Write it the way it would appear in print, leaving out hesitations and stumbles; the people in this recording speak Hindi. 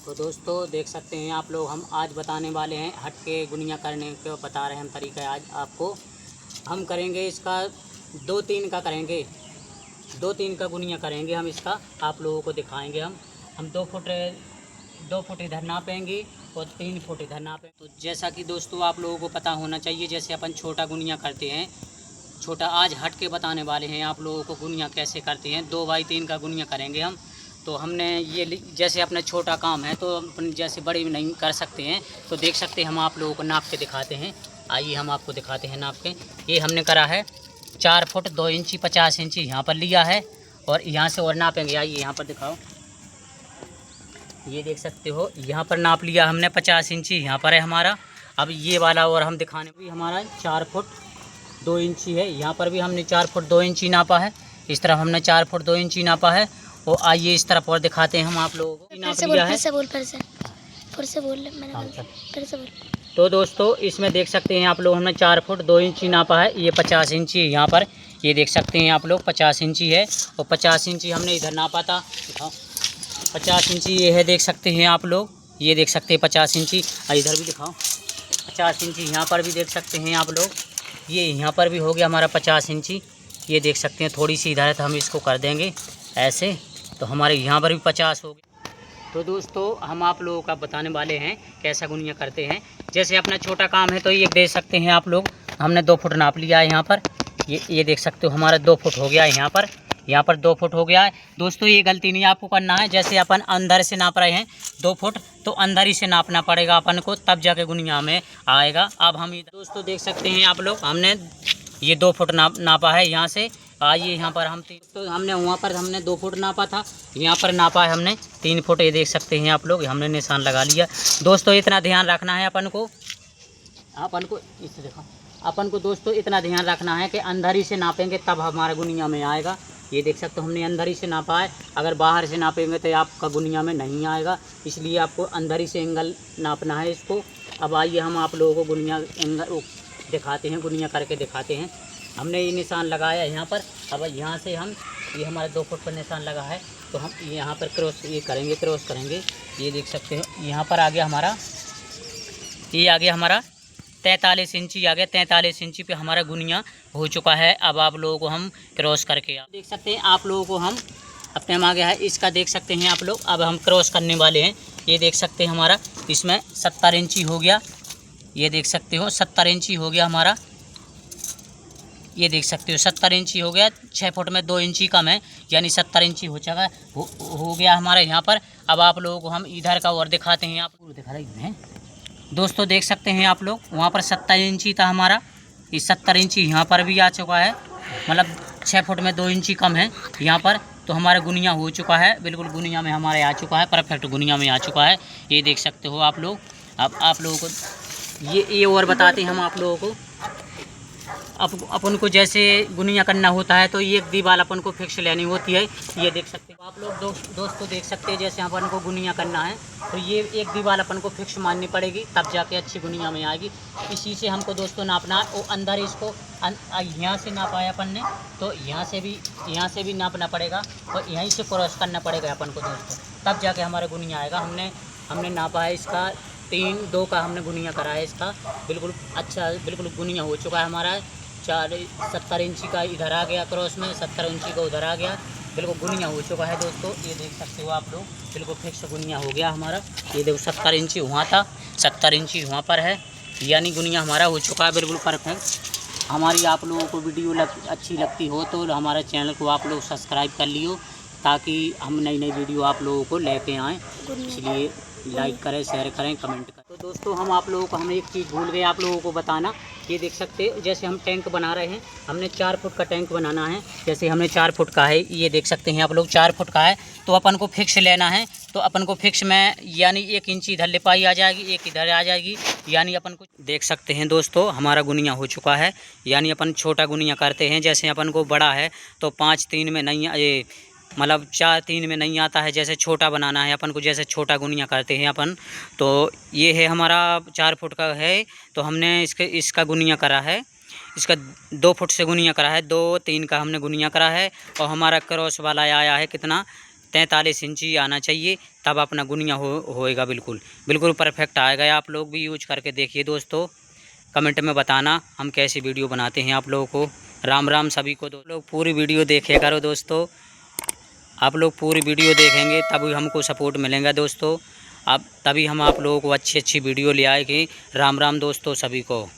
तो दोस्तों देख सकते हैं आप लोग, हम आज बताने वाले हैं हट के गुनिया करने को बता रहे हैं हम तरीका। आज आपको हम करेंगे इसका 2-3 का करेंगे, 2-3 का गुनिया करेंगे हम इसका, आप लोगों को दिखाएंगे। हम 2 फुट इधर नापेंगे और 3 फुट इधर नापेंगे। तो जैसा कि दोस्तों आप लोगों को पता होना चाहिए, जैसे अपन छोटा गुनिया करते हैं, छोटा आज हट के बताने वाले हैं आप लोगों को गुनिया कैसे करते हैं। 2x3 का गुनिया करेंगे हम। तो हमने ये जैसे अपना छोटा काम है तो अपन जैसे बड़े नहीं कर सकते हैं, तो देख सकते हैं हम आप लोगों को नाप के दिखाते हैं। आइए हम आपको दिखाते हैं नाप के। ये हमने करा है 4 फुट 2 इंची 50 इंची यहाँ पर लिया है, और यहाँ से और नापेंगे। आइए यहाँ पर दिखाओ, ये देख सकते हो यहाँ पर नाप लिया हमने 50 इंची यहाँ पर है हमारा। अब ये वाला और हम दिखाने भी हमारा 4 फुट 2 इंची है, यहाँ पर भी हमने 4 फुट 2 इंची नापा है। इस तरफ हमने 4 फुट 2 इंची नापा है। और आइए इस तरफ और दिखाते हैं हम आप लोगों को। नाप लिया है। फिर से बोल तो दोस्तों इसमें देख सकते हैं आप लोग, हमने 4 फुट 2 इंची नापा है। ये 50 इंची है यहाँ पर, ये देख सकते हैं आप लोग 50 इंची है। और 50 इंची हमने इधर नापा था, 50 इंची ये है, देख सकते हैं आप लोग, ये देख सकते हैं 50 इंची। इधर भी दिखाओ 50 इंची, यहाँ पर भी देख सकते हैं आप लोग, ये यहाँ पर भी हो गया हमारा 50 इंची। ये देख सकते हैं थोड़ी सी इधर है तो हम इसको कर देंगे ऐसे, तो हमारे यहाँ पर भी 50 हो गए। तो दोस्तों हम आप लोगों का बताने वाले हैं कैसा गुनिया करते हैं। जैसे अपना छोटा काम है तो ये देख सकते हैं आप लोग, हमने 2 फुट नाप लिया है यहाँ पर। ये देख सकते हो हमारा 2 फुट हो गया है यहाँ पर 2 फुट हो गया है। दोस्तों ये गलती नहीं आपको करना है, जैसे अपन अंदर से नाप रहे हैं 2 फुट, तो अंदर ही से नापना पड़ेगा अपन को, तब जाके गुनिया में आएगा। अब हम दोस्तों देख सकते हैं आप लोग, हमने ये 2 फुट नापा है यहाँ से। आइए यहाँ पर हम तो हमने वहाँ पर हमने 2 फुट नापा था, यहाँ पर नापा है हमने 3 फुट। ये देख सकते हैं आप लोग, हमने निशान लगा लिया। दोस्तों इतना ध्यान रखना है अपन को इससे देखो, अपन को दोस्तों इतना ध्यान रखना है कि अंदर ही से नापेंगे तब हमारा गुनिया में आएगा। ये देख सकते हो हमने अंदर ही से नापा है, अगर बाहर से नापेंगे तो आपका गुनिया में नहीं आएगा, इसलिए आपको अंदर ही से एंगल नापना है इसको। अब आइए हम आप लोगों को गुनिया एंगल दिखाते हैं, गुनिया करके दिखाते हैं। हमने ये निशान लगाया यहाँ पर। अब यहाँ से हम ये हमारे 2 फुट पर निशान लगा है, तो हम यहाँ पर क्रॉस करेंगे। ये देख सकते हो यहाँ पर आ गया हमारा, ये आ गया हमारा 43 इंची आ गया। 43 इंची पे हमारा गुनिया हो चुका है। अब आप लोगों को हम क्रॉस करके देख सकते हैं, आप लोगों को हम अपने हम आ गया है इसका, देख सकते हैं आप लोग। अब हम क्रॉस करने वाले हैं। ये देख सकते हैं हमारा इसमें 70 इंची हो गया, ये देख सकते हो 70 इंची हो गया हमारा। ये देख सकते हो 70 इंची हो गया, 6 फुट में 2 इंची कम है, यानी 70 इंची हो गया हमारे यहाँ पर। अब आप लोगों को हम इधर का और दिखाते हैं, आप दिखा रहे हैं दोस्तों, देख सकते हैं आप लोग, वहाँ पर 70 इंची था हमारा, ये 70 इंची यहाँ पर भी आ चुका है, मतलब 6 फुट में 2 इंची कम है यहाँ पर। तो हमारा गुनिया हो चुका है, बिल्कुल गुनिया में हमारे आ चुका है, परफेक्ट गुनिया में आ चुका है। ये देख सकते हो आप लोग। अब आप लोगों को ये और बताते हैं हम आप लोगों को। अपन को जैसे गुनिया करना होता है तो ये एक दीवार अपन को फिक्स लेनी होती है। ये देख सकते हो आप लोग, दोस्तों देख सकते हैं, जैसे अपन को गुनिया करना है तो ये एक दीवार अपन को फिक्स माननी पड़ेगी, तब जाके अच्छी गुनिया में आएगी। इसी से हमको दोस्तों नापना है। और अंदर इसको यहाँ से नापा है अपन ने, तो यहाँ से भी नापना पड़ेगा, और यहीं से क्रॉस करना पड़ेगा अपन को दोस्तों, तब जाके हमारा गुनिया आएगा। हमने नापा है इसका 3-2 का हमने गुनिया करा है इसका, बिल्कुल अच्छा, बिल्कुल गुनिया हो चुका है हमारा। 70 इंची का इधर आ गया क्रॉस में, 70 इंची का उधर आ गया, बिल्कुल गुनिया हो चुका है दोस्तों। ये देख सकते हो आप लोग, बिल्कुल फिक्स गुनिया हो गया हमारा। ये देखो 70 इंची वहाँ था, 70 इंची वहाँ पर है, यानी गुनिया हमारा हो चुका है बिल्कुल परफेक्ट। हमारी आप लोगों को वीडियो अच्छी लगती हो तो हमारे चैनल को आप लोग सब्सक्राइब कर लियो, ताकि हम नई वीडियो आप लोगों को लेके आएँ। इसलिए लाइक करें, शेयर करें, कमेंट करें। तो दोस्तों हम एक चीज़ भूल गए आप लोगों को बताना। ये देख सकते हैं, जैसे हम टैंक बना रहे हैं, हमने 4 फुट का टैंक बनाना है। जैसे हमने 4 फुट का है, ये देख सकते हैं आप लोग 4 फुट का है, तो अपन को फिक्स लेना है। तो अपन को फिक्स में यानी 1 इंची इधर लिपाई आ जाएगी, 1 इधर आ जाएगी, यानी अपन को देख सकते हैं दोस्तों हमारा गुनिया हो चुका है। यानी अपन छोटा गुनिया करते हैं, जैसे अपन को बड़ा है तो 5-3 में नहीं, मतलब 4-3 में नहीं आता है। जैसे छोटा बनाना है अपन को, जैसे छोटा गुनिया करते हैं अपन, तो ये है हमारा 4 फुट का है, तो हमने इसका गुनिया करा है, इसका 2 फुट से गुनिया करा है, 2-3 का हमने गुनिया करा है। और हमारा क्रॉस वाला आया है कितना, 43 इंची आना चाहिए, तब अपना गुनिया होएगा बिल्कुल बिल्कुल परफेक्ट आएगा। आप लोग भी यूज करके देखिए दोस्तों, कमेंट में बताना हम कैसी वीडियो बनाते हैं आप लोगों को। राम राम सभी को। लोग पूरी वीडियो देखे करो दोस्तों, आप लोग पूरी वीडियो देखेंगे तभी हमको सपोर्ट मिलेगा दोस्तों। अब तभी हम आप लोगों को अच्छी वीडियो ले आएंगे। राम राम दोस्तों सभी को।